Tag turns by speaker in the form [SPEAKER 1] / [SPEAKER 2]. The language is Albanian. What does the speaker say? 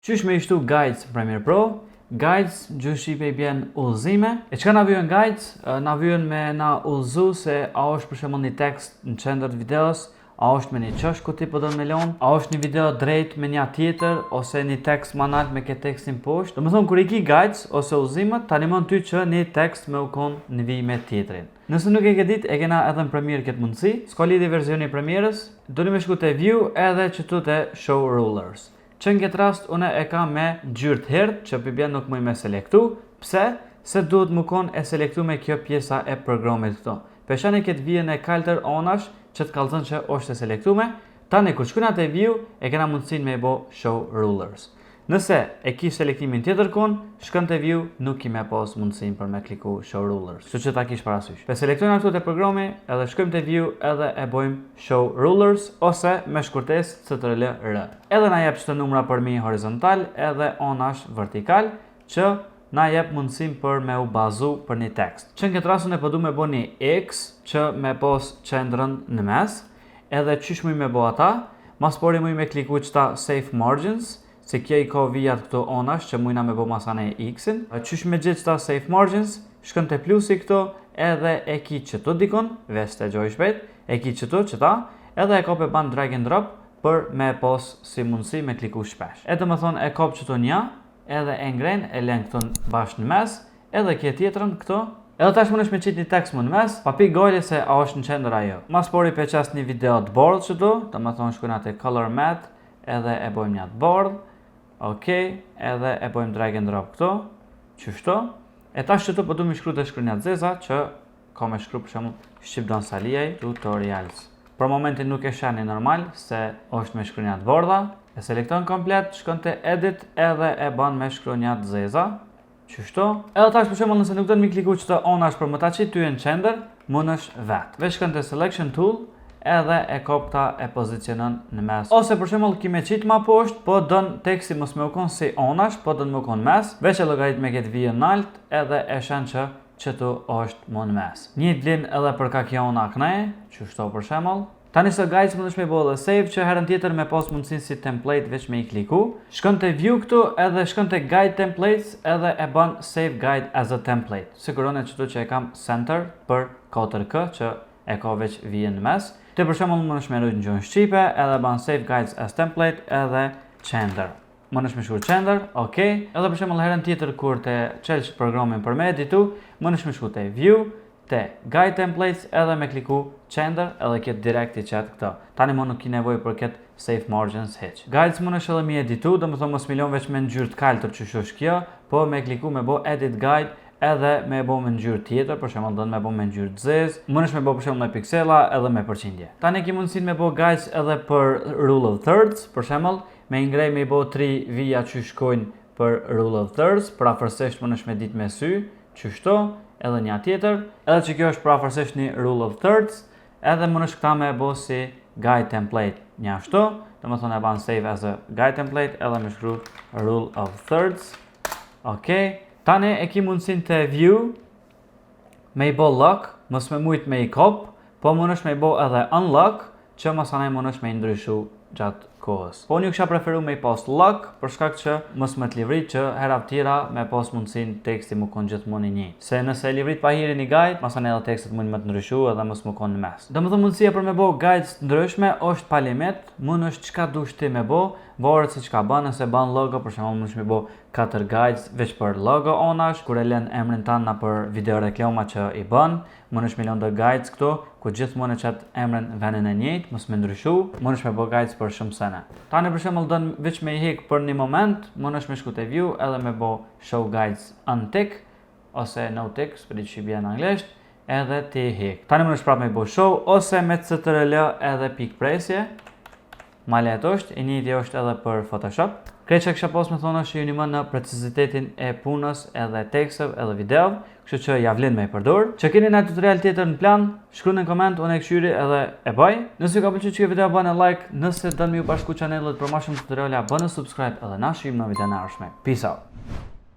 [SPEAKER 1] Qysh me ishtu guides Premiere Pro? Guides gjuhë shqipe i bjen udhëzime. E çka na vjen guides? Na vjen me na udhëzu se a është për shembull një tekst në qendër të videos, a është me një qësh ku ti po don me lon, a është një video drejt me një tjetër ose një tekst më lart me këtë tekstin poshtë. Domethënë kur i ki guides ose udhëzimet, ta animon ty që një tekst me u kon në vijë me tjetrin. Nëse nuk e ke ditë, e kena edhe në Premiere këtë mundësi. S'ka lidhje versioni i Premierës, doni me shku te view edhe që tu te show rulers. Që në këtë rast, une e kam me gjyrë të herët, që për bjen nuk mëj me selektu. Pse? Se duhet më konë e selektu me kjo pjesa e programit këto. Peshani këtë vijën e kaltër onash, që të kalëzën që është e selektu me. Tani, kur shkunat e view, e kena mundësin me bo show rulers. Nëse e ki selektimin tjetër konë, shkën të view, nuk ki me pas mundësin për me kliku show rulers. Që që ta kish parasysh. Pe selektojnë këtu të programi, edhe shkëm të view, edhe e bojmë show rulers, ose me shkurtes CTRL-R. Edhe na jep çdo numra për mi horizontal, edhe onash vertikal, që na jep mundësin për me u bazu për një tekst. Që në këtë rasën e përdu me bo një X, që me pos qendrën në mes, edhe qysh muj me bo ata, mas pori muj me kliku qëta Save Margins, se kje i ka vijat këto onash që mujna me bo masane X-in. Qysh me gjithë qëta Save Margins, shkën të plusi këto, edhe e ki qëtu dikon, vesh të gjoj shpejt, e ki qëtu qëta, edhe e kop e ban drag and drop, për me pos si mundësi me kliku shpesh. E të më thonë e kop qëtu nja, edhe e ngren, e len këtu bashkë në mes, edhe kje tjetërën këto, edhe tash mund është me qitë një tekst më në mes, pa pi gojle se a është në qendër ajo. Mas pori pe qas një video të bordh qëtu, të më thonë shkuna të color matte, edhe e bojmë një të bordh, ok, edhe e bojmë drag and drop këto, qështo, e tash qëtu po du mi shkru të shkrinjat zeza, që ka me shkru për shumë Shqipdon Salijaj tutorials. Për momentin nuk e shani normal, se është me shkrinjat bordha, e selekton komplet, shkon të edit, edhe e ban me shkrinjat zeza, qështo. Edhe tash për shumë nëse nuk do të mi kliku që të onash për më ta qitë ty e në qender, mund është vetë. Vesh shkon të selection tool, edhe e kopta e pozicionon në mes. Ose për shembull kime qitë ma poshtë, po dën teksti mos me u kon si onash, po dën me u kon mes, veç e logarit me këtë vijën nalt, edhe e shen që qëtu është më në mes. Një vlen edhe për ka kjo ona kënej, që shto për shembull. Tani së guides më dëshme i bo dhe save, që herën tjetër me pas mundësin si template veç me i kliku. Shkën të view këtu, edhe shkën të guide templates, edhe e ban save guide as a template. Sigurone qëtu që e kam center për 4K, që e ka veç vijën në mes. Të për shembull më nëshme rujt në gjuhën shqipe, edhe ban save guides as template, edhe qender. Më nëshme shkur qender, ok. Edhe për shembull herën tjetër kur të qelq programin për me editu, më nëshme shku të view, të guide templates, edhe me kliku qender, edhe këtë direkt i qetë këto. Tani më nuk ki nevoj për këtë save margins heq. Guides më nëshme edhe mi editu, dhe më thonë mos milion veç me në gjyrë të kaltër që shosh kjo, po me kliku me bo edit guide, edhe me bo me ngjyrë tjetër, për shembull do me bo me ngjyrë të zezë, mundesh me bo për shembull me piksela edhe me përqindje. Tani ke mundësinë me bo guides edhe për rule of thirds, për shembull, me ngrej me bo 3 vija që shkojnë për rule of thirds, për afërsisht mundesh me ditë me sy, qështo, edhe një tjetër, edhe që kjo është për afërsisht një rule of thirds, edhe mundesh këta me bo si guide template një ashtu, domethënë e ban save as a guide template, edhe me shkru rule of thirds. Okay. Tani e ki mundësin të view, me i bo lock, mos me mujt me i kop, po mundesh me i bo edhe unlock, që masanaj mundesh me i ndryshu gjatë kohës. Po një kësha preferu me i pas lock, për shkak që mos me të livrit që herav tjera me pas mundësin teksti mu kon gjithmoni një. Se nëse livrit pa hiri një guide, masanaj edhe tekstit mund me të ndryshu edhe mos mu kon në mes. Dhe më thë mundësia për me bo guides të ndryshme është pa limit, mund është qka dush ti me bo, varet se qka ban, nëse ban logo, për shembull mundesh me bo 4 guides veç për logo onash, kur e len emrin tanë na për video reklama që i ban, mundesh me lënë guides këtu, ku gjithmonë e qet emrin venin e njëjtë, mos me ndryshu, mundesh me bo guides për shumë sene. Tani për shembull don veç me i hik për një moment, mundesh me shku te view edhe me bo show guides untick ose no tick, për që i bie në anglisht, edhe ti hik. Tani mundesh prapë me bo show ose me CTRL edhe pikë presje. Male ato është, i njëjti është edhe për Photoshop. Krejt që kësha pos me thonë është ju një më në precizitetin e punës edhe tekstëv edhe videov, kështu që javlin me i përdur. Që keni në tutorial tjetër në plan, shkru në koment, unë e këshyri edhe e baj. Nëse ju ka pëlqyer që video bëne like, nëse dënë mi u bashku channelit për ma shumë tutoriale, bëne subscribe edhe na shihim në video në ardhshme. Peace out!